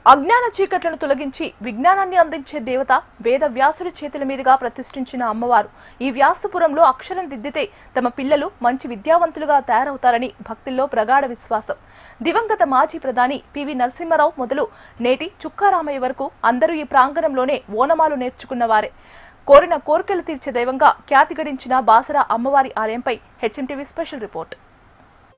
అజ్ఞాన చీకట్లను తొలగించి విజ్ఞానాన్ని అందించే దేవత వేద వ్యాసుడి చేతుల మీదుగా ప్రతిష్ఠించిన అమ్మవారు ఈ వ్యాసపురంలో అక్షరం దిద్దితే తమ పిల్లలు మంచి విద్యావంతులుగా తయారవుతారని భక్తుల్లో ప్రగాఢ విశ్వాసం. దివంగత మాజీ ప్రధాని పివి నరసింహారావు మొదలు నేటి చుక్కారామయ్య వరకు అందరూ ఈ ప్రాంగణంలోనే ఓనమాలు నేర్చుకున్నవారే. కోరిన కోరికలు తీర్చే దైవంగా ఖ్యాతి గడించిన బాసర అమ్మవారి ఆలయంపై హెచ్ఎంటీవీ స్పెషల్ రిపోర్ట్.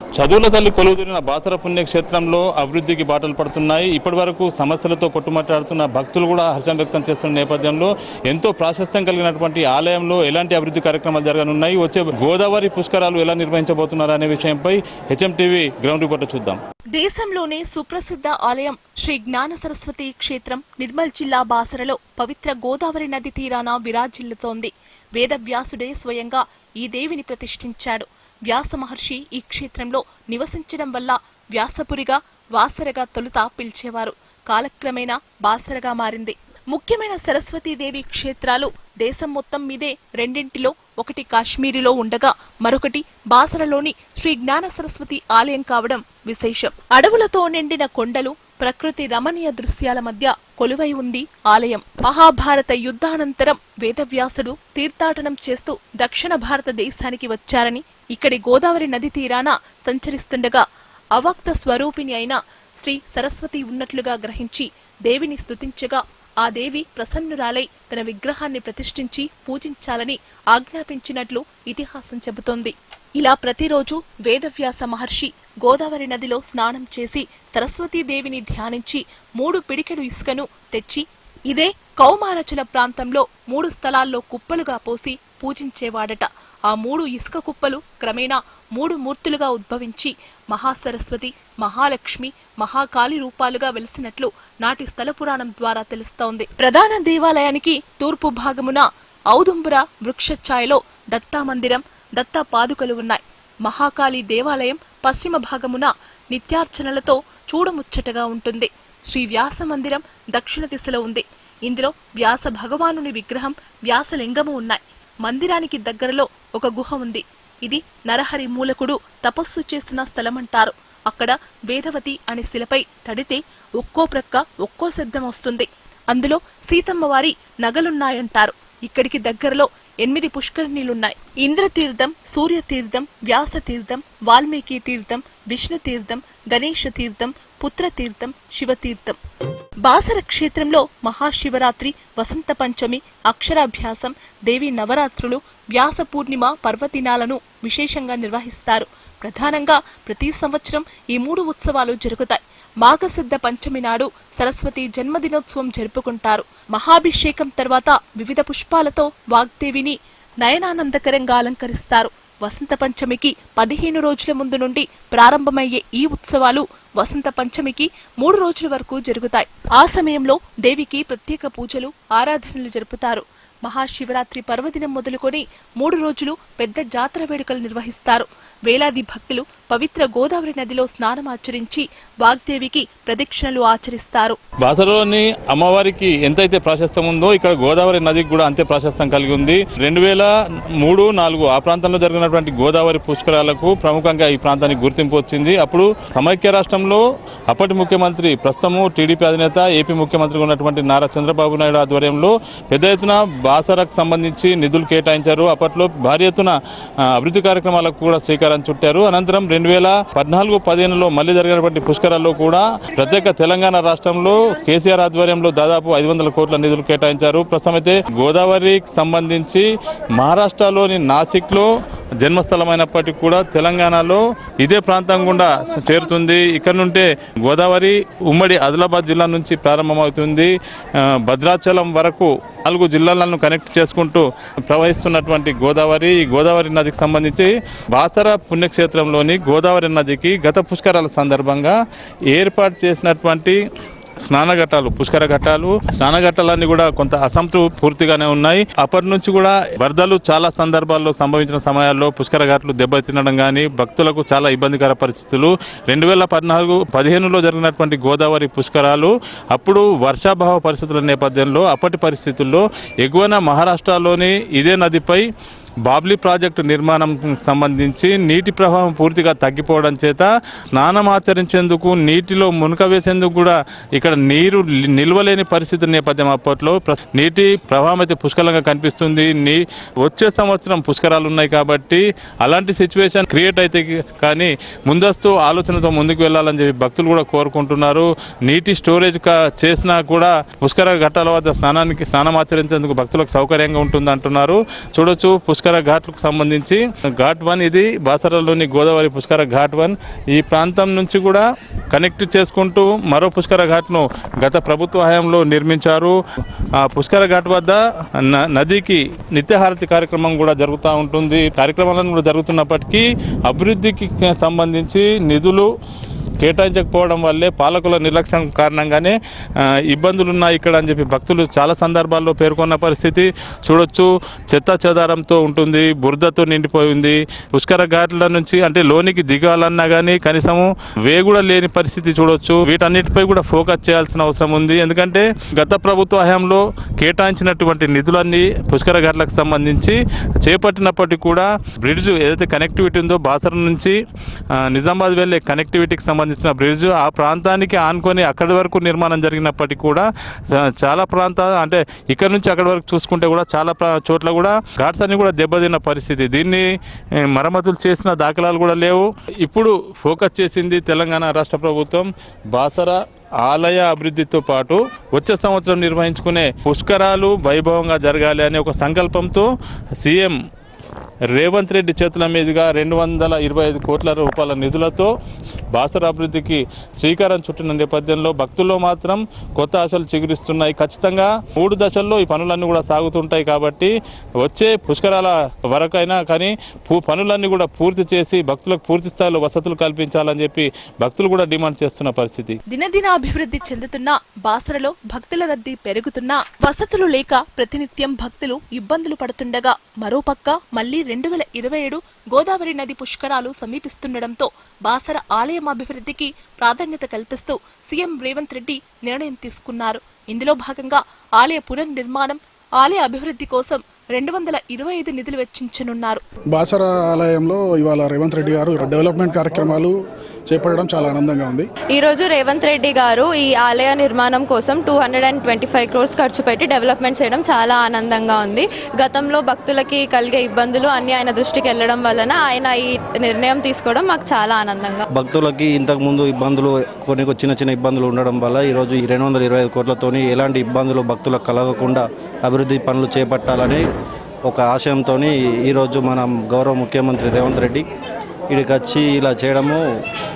చదువుల తల్లి కొలువుదీరిన బాసర పుణ్యక్షేత్రంలో అభివృద్ధికి బాటలు పడుతున్నాయి. ఇప్పటి వరకు సమస్యలతో కొట్టుమట్టాడుతున్న భక్తులు కూడా హర్షం వ్యక్తం చేస్తున్న నేపథ్యంలో ఎంతో ప్రాశస్త్యం కలిగినటువంటి ఆలయంలో ఎలాంటి అభివృద్ధి కార్యక్రమాలు జరగనున్నాయి, వచ్చే గోదావరి పుష్కరాలు ఎలా నిర్వహించబోతున్నారు అనే విషయంపై హెచ్ఎంటీవీ గ్రౌండ్ రిపోర్ట్ చూద్దాం. దేశంలోనే సుప్రసిద్ధ ఆలయం శ్రీ జ్ఞాన సరస్వతి క్షేత్రం నిర్మల్ జిల్లా బాసరలో పవిత్ర గోదావరి నది తీరాన విరాజిల్లుతోంది. వేదవ్యాసుడే స్వయంగా ఈ దేవిని ప్రతిష్ఠించాడు. వ్యాస మహర్షి ఈ క్షేత్రంలో నివసించడం వల్ల వ్యాసపురిగా వాసరగా తొలుత పిలిచేవారు. కాలక్రమేణా బాసరగా మారింది. ముఖ్యమైన సరస్వతీదేవి క్షేత్రాలు దేశం మొత్తం మీదే రెండింటిలో, ఒకటి కాశ్మీరిలో ఉండగా మరొకటి బాసరలోని శ్రీ జ్ఞాన సరస్వతి ఆలయం కావడం విశేషం. అడవులతో నిండిన కొండలు, ప్రకృతి రమణీయ దృశ్యాల మధ్య కొలువై ఉంది ఆలయం. మహాభారత యుద్ధానంతరం వేదవ్యాసుడు తీర్థాటనం చేస్తూ దక్షిణ భారతదేశానికి వచ్చారని, ఇక్కడి గోదావరి నది తీరాన సంచరిస్తుండగా అవ్యక్త స్వరూపిణి అయిన శ్రీ సరస్వతి ఉన్నట్లుగా గ్రహించి దేవిని స్తుతించగా ఆ దేవి ప్రసన్నురాలై తన విగ్రహాన్ని ప్రతిష్ఠించి పూజించాలని ఆజ్ఞాపించినట్లు ఇతిహాసం చెబుతోంది. ఇలా ప్రతిరోజు వేదవ్యాస మహర్షి గోదావరి నదిలో స్నానం చేసి సరస్వతీదేవిని ధ్యానించి 3 పిడికెడు ఇసుకను తెచ్చి ఇదే కౌమారచల ప్రాంతంలో 3 స్థలాల్లో కుప్పలుగా పోసి పూజించేవాడట. ఆ 3 ఇసుక కుప్పలు క్రమేణా 3 మూర్తులుగా ఉద్భవించి మహాసరస్వతి, మహాలక్ష్మి, మహాకాళి రూపాలుగా వెలిసినట్లు నాటి స్థల పురాణం ద్వారా తెలుస్తోంది. ప్రధాన దేవాలయానికి తూర్పు భాగమున ఔదుంబర వృక్షఛాయలో దత్తామందిరం, దత్తా పాదుకలు ఉన్నాయి. మహాకాళి దేవాలయం పశ్చిమ భాగమున నిత్యార్చనలతో చూడముచ్చటగా ఉంటుంది. శ్రీ వ్యాస మందిరం దక్షిణ దిశలో ఉంది. ఇందులో వ్యాస భగవానుని విగ్రహం, వ్యాసలింగము ఉన్నాయి. మందిరానికి దగ్గరలో ఒక గుహ ఉంది. ఇది నరహరి మూలకుడు తపస్సు చేసిన స్థలమంటారు. అక్కడ వేదవతి అనే శిలపై తడితే ఒక్కో ప్రక్క ఒక్కో శబ్దం వస్తుంది. అందులో సీతమ్మవారి నగలున్నాయంటారు. ఇక్కడికి దగ్గరలో 8 పుష్కరిణీలున్నాయి. ఇంద్రతీర్థం, సూర్యతీర్థం, వ్యాసతీర్థం, వాల్మీకి తీర్థం, విష్ణు తీర్థం, గణేష తీర్థం, పుత్రతీర్థం, శివతీర్థం. బాసర క్షేత్రంలో మహాశివరాత్రి, వసంత పంచమి, అక్షరాభ్యాసం, దేవి నవరాత్రులు, వ్యాస పూర్ణిమ పర్వదినాలను విశేషంగా నిర్వహిస్తారు. ప్రధానంగా ప్రతి సంవత్సరం ఈ 3 ఉత్సవాలు జరుగుతాయి. మాఘశుద్ధ పంచమి నాడు సరస్వతి జన్మదినోత్సవం జరుపుకుంటారు. మహాభిషేకం తర్వాత వివిధ పుష్పాలతో వాగ్దేవిని నయనానందకరంగా అలంకరిస్తారు. వసంత పంచమికి 15 రోజుల ముందు నుండి ప్రారంభమయ్యే ఈ ఉత్సవాలు వసంత పంచమికి 3 రోజుల వరకు జరుగుతాయి. ఆ సమయంలో దేవికి ప్రత్యేక పూజలు, ఆరాధనలు జరుపుతారు. మహాశివరాత్రి పర్వదినం మొదలుకొని 3 రోజులు పెద్ద జాతర వేడుకలు నిర్వహిస్తారు. వేలాది భక్తులు పవిత్ర గోదావరి నదిలో స్నానమాచరించి వాగ్దేవికి ప్రదక్షిణలు ఆచరిస్తారు. బాసరలోని అమ్మవారికి ఎంతైతే ప్రాశస్త్యం ఉందో ఇక్కడ గోదావరి నదికి కూడా అంతే ప్రాశస్త్యం కలిగి ఉంది. 2003-4 ఆ ప్రాంతంలో జరిగినటువంటి గోదావరి పుష్కరాలకు ప్రముఖంగా ఈ ప్రాంతానికి గుర్తింపు వచ్చింది. అప్పుడు సమైక్య రాష్ట్రంలో అప్పటి ముఖ్యమంత్రి, ప్రస్తుతము టీడీపీ అధినేత, ఏపీ ముఖ్యమంత్రిగా ఉన్నటువంటి నారా చంద్రబాబు నాయుడు ఆధ్వర్యంలో పెద్ద ఎత్తున బాసరకు సంబంధించి నిధులు కేటాయించారు. అప్పట్లో భారీ ఎత్తున అభివృద్ధి కార్యక్రమాలకు కూడా శ్రీకారం చుట్టారు. అనంతరం 2014-15లో మళ్లీ జరిగినటువంటి పుష్కరాల్లో కూడా ప్రత్యేక తెలంగాణ రాష్ట్రంలో కేసీఆర్ ఆధ్వర్యంలో దాదాపు 500 కోట్ల నిధులు కేటాయించారు. ప్రస్తుతం అయితే గోదావరికి సంబంధించి మహారాష్ట్రలోని నాసిక్లో జన్మస్థలమైనప్పటికీ కూడా తెలంగాణలో ఇదే ప్రాంతం గుండా చేరుతుంది. ఇక్కడ నుండే గోదావరి ఉమ్మడి ఆదిలాబాద్ జిల్లా నుంచి ప్రారంభమవుతుంది. భద్రాచలం వరకు 4 జిల్లాలను కనెక్ట్ చేసుకుంటూ ప్రవహిస్తున్నటువంటి గోదావరి, ఈ గోదావరి నదికి సంబంధించి బాసర పుణ్యక్షేత్రంలోని గోదావరి నదికి గత పుష్కరాల సందర్భంగా ఏర్పాటు చేసినటువంటి స్నానఘట్టాలు, పుష్కర ఘట్టాలు, స్నానఘట్టాలన్నీ కూడా కొంత పూర్తిగానే ఉన్నాయి. అప్పటి నుంచి కూడా వరదలు చాలా సందర్భాల్లో సంభవించిన సమయాల్లో పుష్కర ఘాట్లు దెబ్బతినడం కానీ భక్తులకు చాలా ఇబ్బందికర పరిస్థితులు. 2014-15లో జరిగినటువంటి గోదావరి పుష్కరాలు అప్పుడు వర్షాభావ పరిస్థితుల నేపథ్యంలో అప్పటి పరిస్థితుల్లో ఎగువన మహారాష్ట్రలోని ఇదే నదిపై బాబ్లీ ప్రాజెక్టు నిర్మాణం సంబంధించి నీటి ప్రవాహం పూర్తిగా తగ్గిపోవడం చేత స్నానం ఆచరించేందుకు నీటిలో మునక వేసేందుకు కూడా ఇక్కడ నీరు నిల్వలేని పరిస్థితి నేపథ్యం. అప్పట్లో నీటి ప్రవాహం అయితే పుష్కలంగా కనిపిస్తుంది. వచ్చే సంవత్సరం పుష్కరాలు ఉన్నాయి కాబట్టి అలాంటి సిచ్యువేషన్ క్రియేట్ అయితే కానీ ముందస్తు ఆలోచనతో ముందుకు వెళ్ళాలని చెప్పి భక్తులు కూడా కోరుకుంటున్నారు. నీటి స్టోరేజ్ చేసినా కూడా పుష్కర ఘట్టాల వద్ద స్నానం ఆచరించేందుకు భక్తులకు సౌకర్యంగా ఉంటుంది అంటున్నారు. చూడొచ్చు పుష్కర ఘాట్లకు సంబంధించి ఘాట్ 1 ఇది బాసరలోని గోదావరి పుష్కర ఘాట్ 1. ఈ ప్రాంతం నుంచి కూడా కనెక్ట్ చేసుకుంటూ మరో పుష్కర ఘాట్ను గత ప్రభుత్వ హయాంలో నిర్మించారు. ఆ పుష్కర ఘాట్ వద్ద నదికి నిత్యహారతి కార్యక్రమం కూడా జరుగుతూ ఉంటుంది. కార్యక్రమాలను కూడా జరుగుతున్నప్పటికీ అభివృద్ధికి సంబంధించి నిధులు కేటాయించకపోవడం వల్లే పాలకుల నిర్లక్ష్యం కారణంగానే ఇబ్బందులు ఉన్నాయి ఇక్కడ అని చెప్పి భక్తులు చాలా సందర్భాల్లో పేర్కొన్న పరిస్థితి చూడొచ్చు. చెత్త చెదారంతో ఉంటుంది, బురదతో నిండిపోయింది. పుష్కర ఘాట్ల నుంచి అంటే లోనికి దిగాలన్నా కానీ కనీసము వే కూడా లేని పరిస్థితి చూడొచ్చు. వీటన్నిటిపై కూడా ఫోకస్ చేయాల్సిన అవసరం ఉంది. ఎందుకంటే గత ప్రభుత్వ హయాంలో కేటాయించినటువంటి నిధులన్నీ పుష్కర ఘాట్లకు సంబంధించి చేపట్టినప్పటికీ కూడా బ్రిడ్జ్ ఏదైతే కనెక్టివిటీ ఉందో బాసర నుంచి నిజామాబాద్ వెళ్ళే కనెక్టివిటీకి సంబంధించిన బ్రిడ్జ్ ఆ ప్రాంతానికి ఆనుకొని అక్కడి వరకు నిర్మాణం జరిగినప్పటికీ కూడా చాలా ప్రాంతాలు అంటే ఇక్కడ నుంచి అక్కడి వరకు చూసుకుంటే కూడా చాలా చోట్ల కూడా ఘాట్స్ అన్ని కూడా దెబ్బతిన్న పరిస్థితి. దీన్ని మరమ్మతులు చేసిన దాఖలాలు కూడా లేవు. ఇప్పుడు ఫోకస్ చేసింది తెలంగాణ రాష్ట్ర ప్రభుత్వం బాసర ఆలయ అభివృద్ధితో పాటు వచ్చే సంవత్సరం నిర్వహించుకునే పుష్కరాలు వైభవంగా జరగాలి అనే ఒక సంకల్పంతో సీఎం రేవంత్ రెడ్డి చేతుల మీదుగా 225 కోట్ల రూపాయల నిధులతో బాసర అభివృద్ధికి శ్రీకారం చుట్టిన నేపథ్యంలో భక్తుల్లో మాత్రం కొత్త ఆశలు చిగురిస్తున్నాయి. ఖచ్చితంగా 3 దశల్లో ఈ పనులన్నీ కూడా సాగుతుంటాయి కాబట్టి వచ్చే పుష్కరాల వరకైనా కానీ పనులన్నీ కూడా పూర్తి చేసి భక్తులకు పూర్తి స్థాయిలో వసతులు కల్పించాలని చెప్పి భక్తులు కూడా డిమాండ్ చేస్తున్న పరిస్థితి. దినదిన అభివృద్ధి చెందుతున్న బాసరలో భక్తుల రద్దీ పెరుగుతున్నా వసతులు లేక ప్రతినిత్యం భక్తులు ఇబ్బందులు పడుతుండగా మరోపక్క మళ్లీ 2027 గోదావరి నది పుష్కరాలు సమీపిస్తుండటంతో బాసర ఆలయం అభివృద్ధికి ప్రాధాన్యత కల్పిస్తూ సీఎం రేవంత్ రెడ్డి నిర్ణయం తీసుకున్నారు. ఇందులో భాగంగా ఆలయ పునర్నిర్మాణం, ఆలయ అభివృద్ధి కోసం 225 నిధులు వెచ్చించనున్నారు. బాసర ఆలయంలో ఇవాళ రేవంత్ రెడ్డి గారు డెవలప్మెంట్ కార్యక్రమాలు చేపట్టడం చాలా ఆనందంగా ఉంది. ఈరోజు రేవంత్ రెడ్డి గారు ఈ ఆలయ నిర్మాణం కోసం 225 crores ఖర్చు పెట్టి డెవలప్మెంట్ చేయడం చాలా ఆనందంగా ఉంది. గతంలో భక్తులకి కలిగే ఇబ్బందులు అన్ని ఆయన దృష్టికి వెళ్ళడం వలన ఆయన ఈ నిర్ణయం తీసుకోవడం మాకు చాలా ఆనందంగా. భక్తులకి ఇంతకుముందు ఇబ్బందులు కొన్ని చిన్న ఇబ్బందులు ఉండడం వల్ల ఈరోజు ఈ 225 కోట్లతోని ఎలాంటి ఇబ్బందులు భక్తులకు కలగకుండా అభివృద్ధి పనులు చేపట్టాలని ఒక ఆశయంతో ఈరోజు మన గౌరవ ముఖ్యమంత్రి రేవంత్ రెడ్డి ఇక్కడికి వచ్చి ఇలా చేయడము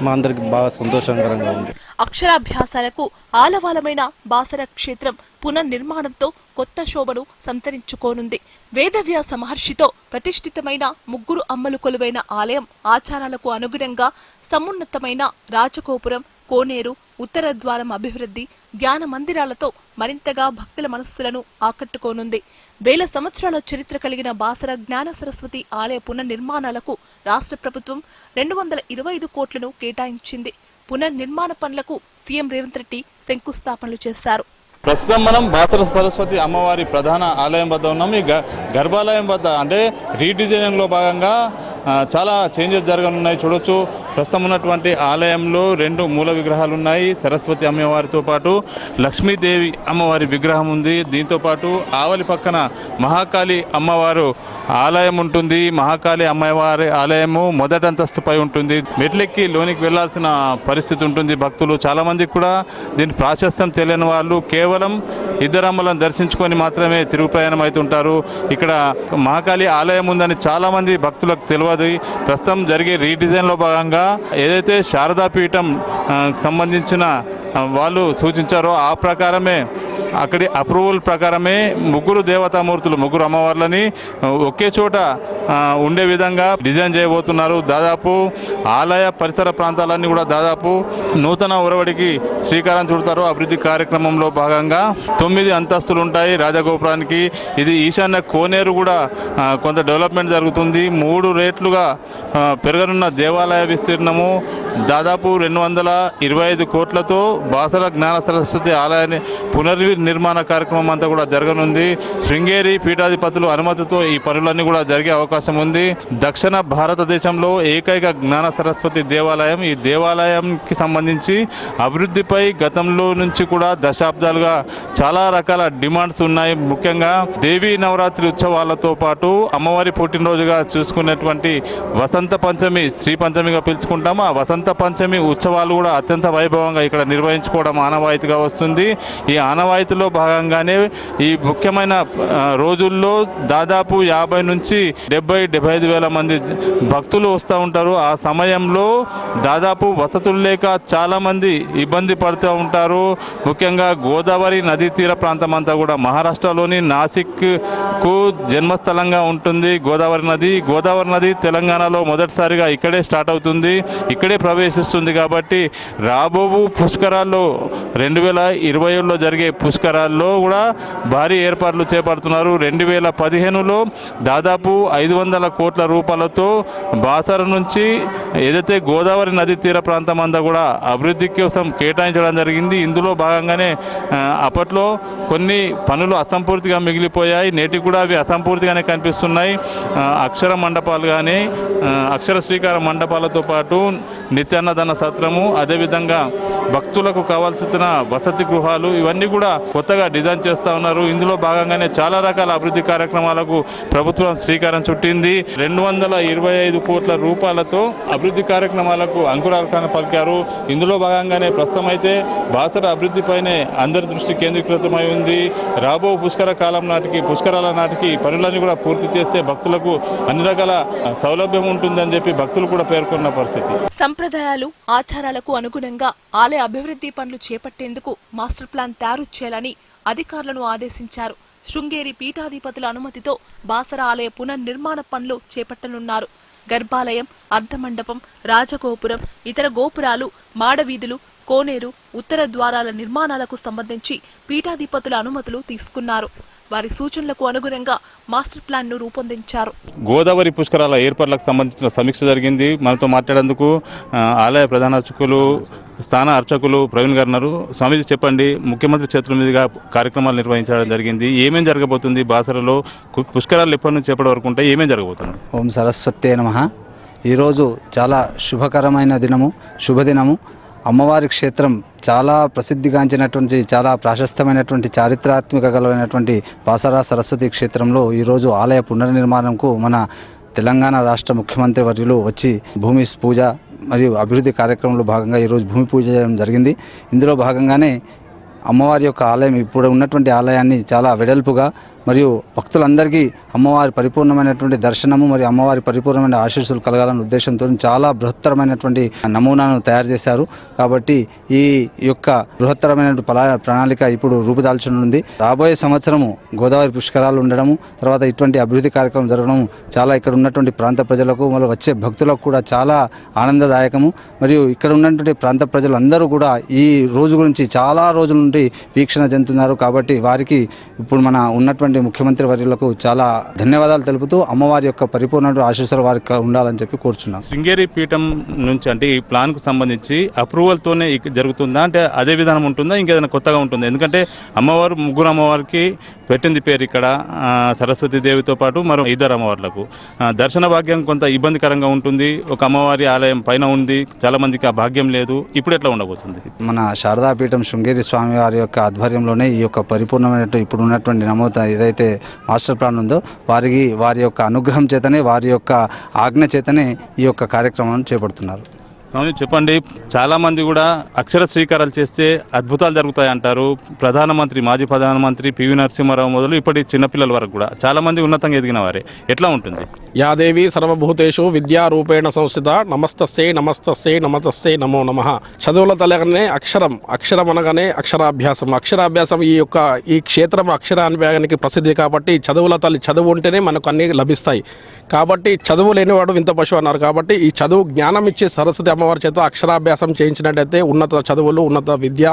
మా అందరికి బాగా సంతోషకరంగా ఉంది. అక్షరాభ్యాసాలకు ఆలవాలమైన బాసర క్షేత్రం పునర్నిర్మాణంతో కొత్త శోభను సంతరించుకోనుంది. వేదవ్యాస మహర్షితో ప్రతిష్ఠితమైన 3 అమ్మలు కొలువైన ఆలయం ఆచారాలకు అనుగుణంగా సమున్నతమైన రాజగోపురం, కోనేరు, ఉత్తర ద్వారం అభివృద్ధి, ధ్యాన మందిరాలతో మరింతగా భక్తుల మనస్సులను ఆకట్టుకోనుంది. 1000 సంవత్సరాల చరిత్ర కలిగిన బాసర జ్ఞాన సరస్వతి ఆలయ పునర్నిర్మాణాలకు రాష్ట్ర ప్రభుత్వం 225 కోట్లను కేటాయించింది. పునర్నిర్మాణ పనులకు సీఎం రేవంత్ రెడ్డి శంకుస్థాపనలు చేశారు. ప్రస్తుతం మనం బాసర సరస్వతి అమ్మవారి ప్రధాన ఆలయం వద్ద ఉన్నాం. ఈ గర్భాలయం వద్ద అంటే రీడిజైనింగ్లో భాగంగా చాలా చేంజెస్ జరగనున్నాయి. చూడొచ్చు ప్రస్తుతం ఉన్నటువంటి ఆలయంలో 2 మూల విగ్రహాలు ఉన్నాయి. సరస్వతి అమ్మవారితో పాటు లక్ష్మీదేవి అమ్మవారి విగ్రహం ఉంది. దీంతో పాటు ఆవలి పక్కన మహాకాళి అమ్మవారు ఆలయం ఉంటుంది. మహాకాళి అమ్మవారి ఆలయము మొదటి అంతస్తుపై ఉంటుంది. మెట్లెక్కి లోనికి వెళ్లాల్సిన పరిస్థితి ఉంటుంది. భక్తులు చాలామందికి కూడా దీని ప్రాశస్త్యం తెలియని వాళ్ళు కేవలం 2 అమ్మలను దర్శించుకొని మాత్రమే తిరుగు ప్రయాణం అవుతుంటారు. ఇక్కడ మహాకాళి ఆలయం ఉందని చాలామంది భక్తులకు తెలియదు. ప్రస్తుతం జరిగే రీడిజైన్లో భాగంగా ఏదైతే శారదాపీఠం సంబంధించిన వాళ్ళు సూచించారో ఆ ప్రకారమే అక్కడి అప్రూవల్ ప్రకారమే 3 దేవతామూర్తులు 3 అమ్మవార్లని ఒకే చోట ఉండే విధంగా డిజైన్ చేయబోతున్నారు. దాదాపు ఆలయ పరిసర ప్రాంతాలన్నీ కూడా దాదాపు నూతన ఒరవడికి శ్రీకారం చుడతారు. అభివృద్ధి కార్యక్రమంలో భాగంగా 9 అంతస్తులు ఉంటాయి రాజగోపురానికి. ఇది ఈశాన్య కోనేరు కూడా కొంత డెవలప్మెంట్ జరుగుతుంది. 3 రేట్లుగా పెరగనున్న దేవాలయ విస్తీర్ణము దాదాపు 225 కోట్లతో బాసర జ్ఞాన సరస్వతి ఆలయాన్ని పునర్నిర్మాణ కార్యక్రమం అంతా కూడా జరగనుంది. శృంగేరి పీఠాధిపతులు అనుమతితో ఈ పనులన్నీ కూడా జరిగే అవకాశం ఉంది. దక్షిణ భారతదేశంలో ఏకైక జ్ఞాన సరస్వతి దేవాలయం. ఈ దేవాలయంకి సంబంధించి అభివృద్ధిపై గతంలో నుంచి కూడా దశాబ్దాలుగా చాలా రకాల డిమాండ్స్ ఉన్నాయి. ముఖ్యంగా దేవీ నవరాత్రి ఉత్సవాలతో పాటు అమ్మవారి పుట్టినరోజుగా చూసుకునేటువంటి వసంత పంచమి, శ్రీ పంచమిగా పిలుచుకుంటాము. ఆ వసంత పంచమి ఉత్సవాలు కూడా అత్యంత వైభవంగా ఇక్కడ నిర్వహించుకోవడం ఆనవాయితీగా వస్తుంది. ఈ ఆనవాయితీలో భాగంగానే ఈ ముఖ్యమైన రోజుల్లో దాదాపు 50 నుంచి 70-75 వేల మంది భక్తులు వస్తూ ఉంటారు. ఆ సమయంలో దాదాపు వసతులు లేక చాలామంది ఇబ్బంది పడుతూ ఉంటారు. ముఖ్యంగా గోదావరి నదీ తీర ప్రాంతం అంతా కూడా మహారాష్ట్రలోని నాసిక్కు జన్మస్థలంగా ఉంటుంది గోదావరి నది. గోదావరి నది తెలంగాణలో మొదటిసారిగా ఇక్కడే స్టార్ట్ అవుతుంది, ఇక్కడే ప్రవేశిస్తుంది. కాబట్టి రాబోవు పుష్కరాల్లో 2020లో జరిగే పుష్కరాల్లో కూడా భారీ ఏర్పాట్లు చేపడుతున్నారు. 2015లో దాదాపు 500 కోట్ల రూపాయలతో బాసర నుంచి ఏదైతే గోదావరి నది తీర ప్రాంతం అంతా కూడా అభివృద్ధి కోసం కేటాయించడం జరిగింది. ఇందులో భాగంగానే అప్పట్లో కొన్ని పనులు అసంపూర్తిగా మిగిలిపోయాయి. నేటికి కూడా అవి అసంపూర్తిగానే కనిపిస్తున్నాయి. అక్షర మండపాలు కానీ, అక్షర శ్రీకార మండపాలతో పాటు నిత్యాన్నదాన సత్రము, అదేవిధంగా భక్తులకు కావాల్సిన వసతి గృహాలు, ఇవన్నీ కూడా కొత్తగా డిజైన్ చేస్తూ ఉన్నారు. ఇందులో భాగంగానే చాలా రకాల అభివృద్ధి కార్యక్రమాలకు ప్రభుత్వం శ్రీకారం చుట్టింది. 225 కోట్ల రూపాయలతో అభివృద్ధి కార్యక్రమాలకు అంకురార్పణ పలికారు. ఇందులో భాగంగానే ప్రస్తుతం అయితే బాసర అభివృద్ధిపైనే అందరి దృష్టి కేంద్రీకృతమై ఉంది. రాబో పుష్కర కాలం నాటికి, పుష్కరాల నాటికి పనులన్నీ కూడా పూర్తి చేస్తే భక్తులకు అన్ని రకాల సౌలభ్యం ఉంటుందని చెప్పి భక్తులు కూడా పేర్కొన్న పరిస్థితి. సంప్రదాయాలు, ఆచారాలకు అనుగుణంగా ఆలయ అభివృద్ధి పనులు చేపట్టేందుకు మాస్టర్ ప్లాన్ తయారు చేయాలని అధికారులను ఆదేశించారు. శృంగేరి పీఠాధిపతుల అనుమతితో బాసర ఆలయ పునర్నిర్మాణ పనులు చేపట్టనున్నారు. గర్భాలయం, అర్ధమండపం, రాజగోపురం, ఇతర గోపురాలు, మాడవీధులు, కోనేరు, ఉత్తర ద్వారాల నిర్మాణాలకు సంబంధించి పీఠాధిపతుల అనుమతులు తీసుకున్నారు. వారి సూచనలకు అనుగుణంగా మాస్టర్ ప్లాన్ ను రూపొందించారు. గోదావరి పుష్కరాల ఏర్పాట్లకు సంబంధించిన సమీక్ష జరిగింది. మనతో మాట్లాడేందుకు ఆలయ ప్రధాన అర్చకులు, స్థాన అర్చకులు ప్రవీణ్ గారు ఉన్నారు. స్వామీజీ చెప్పండి, ముఖ్యమంత్రి చేతుల మీదుగా కార్యక్రమాలు నిర్వహించడం జరిగింది. ఏమేం జరగబోతుంది బాసరలో? పుష్కరాలు ఎప్పటి నుంచి ఎప్పటి వరకు ఉంటాయి? ఏమేం జరగబోతుంది? ఓం సరస్వతే నమః. ఈరోజు చాలా శుభకరమైన దినము, శుభదినము. అమ్మవారి క్షేత్రం చాలా ప్రసిద్ధిగాంచినటువంటి, చాలా ప్రాశస్తమైనటువంటి, చారిత్రాత్మక గలమైనటువంటి బాసర సరస్వతి క్షేత్రంలో ఈరోజు ఆలయ పునర్నిర్మాణంకు మన తెలంగాణ రాష్ట్ర ముఖ్యమంత్రి వర్యులు వచ్చి భూమి పూజ మరియు అభివృద్ధి కార్యక్రమంలో భాగంగా ఈరోజు భూమి పూజ చేయడం జరిగింది. ఇందులో భాగంగానే అమ్మవారి యొక్క ఆలయం, ఇప్పుడు ఉన్నటువంటి ఆలయాన్ని చాలా వెడల్పుగా మరియు భక్తులందరికీ అమ్మవారి పరిపూర్ణమైనటువంటి దర్శనము మరియు అమ్మవారి పరిపూర్ణమైన ఆశీస్సులు కలగాలనే ఉద్దేశంతో చాలా బృహత్తరమైనటువంటి నమూనాను తయారు చేశారు. కాబట్టి ఈ యొక్క బృహత్తరమైన ప్రణాళిక ఇప్పుడు రూపుదాల్చనుంది. రాబోయే సంవత్సరము గోదావరి పుష్కరాలు ఉండడము, తర్వాత ఇటువంటి అభివృద్ధి కార్యక్రమం జరగడము చాలా ఇక్కడ ఉన్నటువంటి ప్రాంత ప్రజలకు, మళ్ళీ వచ్చే భక్తులకు కూడా చాలా ఆనందదాయకము. మరియు ఇక్కడ ఉన్నటువంటి ప్రాంత ప్రజలు అందరూ కూడా ఈ రోజు గురించి చాలా రోజుల నుండి వీక్షణ చెందుతున్నారు. కాబట్టి వారికి ఇప్పుడు మన ఉన్నటువంటి ముఖ్యమంత్రి వర్యులకు చాలా ధన్యవాదాలు తెలుపుతూ అమ్మవారి యొక్క పరిపూర్ణ ఆశీస్సులు వారికి ఉండాలని చెప్పి కోరుచున్నాం. శృంగేరి పీఠం నుంచి అంటే ఈ ప్లాన్కు సంబంధించి అప్రూవల్తోనే జరుగుతుందా, అంటే అదే విధానం ఉంటుందా, ఇంకేదైనా కొత్తగా ఉంటుందా? ఎందుకంటే అమ్మవారు, ముగ్గురు అమ్మవారికి పెట్టింది పేరు ఇక్కడ, సరస్వతి దేవితో పాటు మరో 2 అమ్మవార్లకు దర్శన భాగ్యం కొంత ఇబ్బందికరంగా ఉంటుంది. ఒక అమ్మవారి ఆలయం పైన ఉంది, చాలా మందికి ఆ భాగ్యం లేదు. ఇప్పుడు ఎట్లా ఉండబోతుంది? మన శారదాపీఠం శృంగేరి స్వామి వారి యొక్క ఆధ్వర్యంలోనే ఈ యొక్క పరిపూర్ణమైనటువంటి ఇప్పుడు ఉన్నటువంటి నమోదు ఏదైతే మాస్టర్ ప్లాన్ ఉందో వారి యొక్క అనుగ్రహం చేతనే, వారి యొక్క ఆజ్ఞ చేతనే ఈ యొక్క కార్యక్రమాన్ని చేపడుతున్నారు. స్వామి చెప్పండి, చాలామంది కూడా అక్షర శ్రీకారాలు చేస్తే అద్భుతాలు జరుగుతాయి అంటారు. మాజీ ప్రధానమంత్రి పివి నరసింహారావు మొదలు ఇప్పటి చిన్నపిల్లల వరకు కూడా చాలామంది ఉన్నతంగా ఎదిగిన వారే. ఎట్లా ఉంటుంది? యాదేవి సర్వభూతేషు విద్యారూపేణ సంస్థిత నమస్తస్యై నమస్తస్యై నమస్తస్యై నమో నమః. చదువుల తలగానే అక్షరం అనగానే అక్షరాభ్యాసం ఈ క్షేత్రం అక్షరాభ్యాసానికి ప్రసిద్ధి. కాబట్టి చదువుల తల్లి, చదువు ఉంటేనే మనకు అన్ని లభిస్తాయి. కాబట్టి చదువు లేనివాడు వింత పశువు అన్నారు. కాబట్టి ఈ చదువు జ్ఞానం ఇచ్చే సరస్వతి అమ్మవారి చేత అక్షరాభ్యాసం చేయించినట్టయితే ఉన్నత చదువులు, ఉన్నత విద్య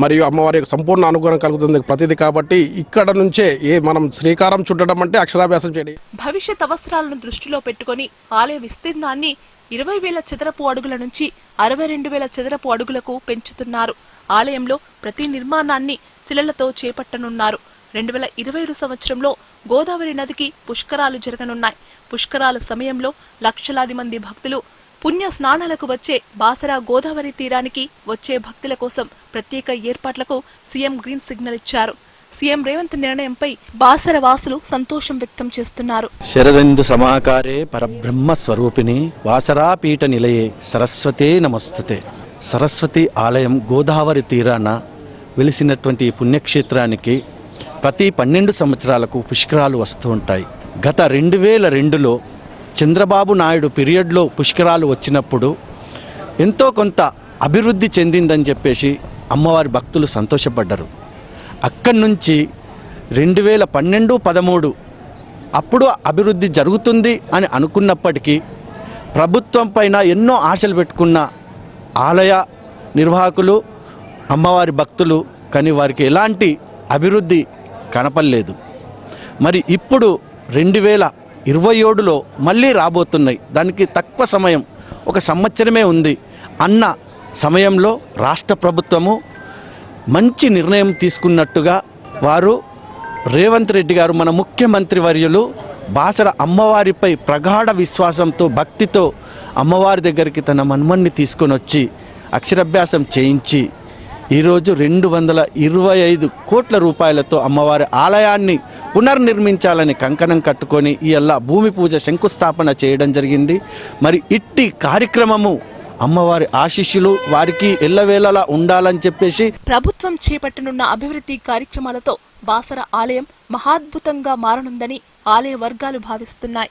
మరియు అమ్మవారి యొక్క సంపూర్ణ అనుగ్రహం కలుగుతుంది ప్రతిదీ. కాబట్టి ఇక్కడ నుంచే మనం శ్రీకారం చుట్టడం అంటే అక్షరాభ్యాసం చేయడం. భవిష్యత్ అవసరాలను దృష్టిలో పెట్టుకుని ఆలయ విస్తీర్ణాన్ని 20,000 చదరపు అడుగుల నుంచి 62,000 చదరపు అడుగులకు పెంచుతున్నారు. ఆలయంలో ప్రతి నిర్మాణాన్ని శిలలతో చేపట్టనున్నారు. 2027 సంవత్సరంలో గోదావరి నదికి పుష్కరాలు జరగనున్నాయి. పుష్కరాల సమయంలో లక్షలాది మంది భక్తులు పుణ్య స్నానాలకు వచ్చే బాసర గోదావరి తీరానికి వచ్చే భక్తుల కోసం ప్రత్యేక ఏర్పాట్లకు సీఎం గ్రీన్ సిగ్నల్ ఇచ్చారు. సీఎం రేవంత్ నిర్ణయంపై బాసర వాసులు సంతోషం వ్యక్తం చేస్తున్నారు. శరదిందు సమాకారే పరబ్రహ్మ స్వరూపిణి వాసరాపీఠ నిలయే సరస్వతే నమస్తుతే. సరస్వతి ఆలయం గోదావరి తీరాన వెలిసినటువంటి ఈ పుణ్యక్షేత్రానికి ప్రతి 12 సంవత్సరాలకు పుష్కరాలు వస్తూ ఉంటాయి. గత 2002లో చంద్రబాబు నాయుడు పీరియడ్లో పుష్కరాలు వచ్చినప్పుడు ఎంతో కొంత అభివృద్ధి చెందిందని చెప్పేసి అమ్మవారి భక్తులు సంతోషపడ్డారు. అక్కడి నుంచి 2012-13 అప్పుడు అభివృద్ధి జరుగుతుంది అని అనుకున్నప్పటికీ ప్రభుత్వం పైన ఎన్నో ఆశలు పెట్టుకున్న ఆలయ నిర్వాహకులు అమ్మవారి భక్తులు కానీ వారికి ఎలాంటి అభివృద్ధి కనపడలేదు. మరి ఇప్పుడు 2027లో మళ్ళీ రాబోతున్నాయి. దానికి తక్కువ సమయం, 1 సంవత్సరమే ఉంది అన్న సమయంలో రాష్ట్ర ప్రభుత్వము మంచి నిర్ణయం తీసుకున్నట్టుగా వారు రేవంత్ రెడ్డి గారు మన ముఖ్యమంత్రి వర్యులు బాసర అమ్మవారిపై ప్రగాఢ విశ్వాసంతో భక్తితో అమ్మవారి దగ్గరికి తన మన్మన్ని తీసుకొని వచ్చి అక్షరాభ్యాసం చేయించి ఈరోజు 225 కోట్ల రూపాయలతో అమ్మవారి ఆలయాన్ని పునర్నిర్మించాలని కంకణం కట్టుకొని ఇయల్ల భూమి పూజ శంకుస్థాపన చేయడం జరిగింది. మరి ఇట్టి కార్యక్రమము అమ్మవారి ఆశీస్సులు వారికి ఎల్లవేళలా ఉండాలని చెప్పేసి ప్రభుత్వం చేపట్టనున్న అభివృద్ధి కార్యక్రమాలతో బాసర ఆలయం మహాద్భుతంగా మారనుందని ఆలయ వర్గాలు భావిస్తున్నాయి.